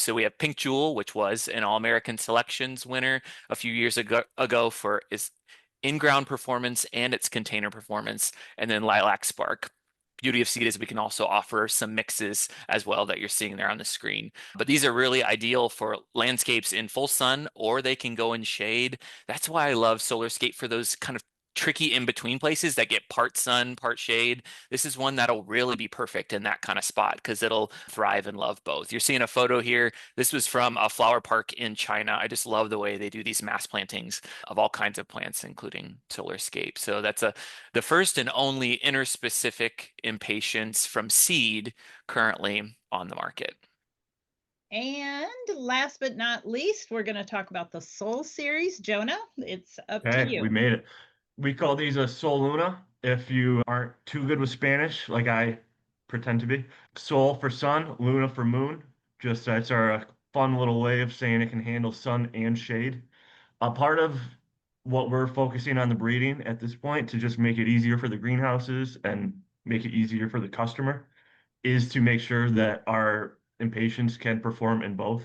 So we have Pink Jewel, which was an All-American Selections winner a few years ago for its in-ground performance and its container performance, and then Lilac Spark. Beauty of seed is we can also offer some mixes as well that you're seeing there on the screen. But these are really ideal for landscapes in full sun, or they can go in shade. That's why I love Solarscape for those kind of tricky in-between places that get part sun, part shade. This is one that'll really be perfect in that kind of spot because it'll thrive and love both. You're seeing a photo here. This was from a flower park in China. I just love the way they do these mass plantings of all kinds of plants, including Solarscape. So that's the first and only interspecific impatiens from seed currently on the market. And last but not least, we're going to talk about the Soul series. Jonah, it's up to Hey, we you. made it. We call these a Sol Luna if you aren't too good with Spanish, like I pretend to be. Sol for sun, Luna for moon. Just that's our fun little way of saying it can handle sun and shade. A part of what we're focusing on the breeding at this point to just make it easier for the greenhouses and make it easier for the customer is to make sure that our impatiens can perform in both.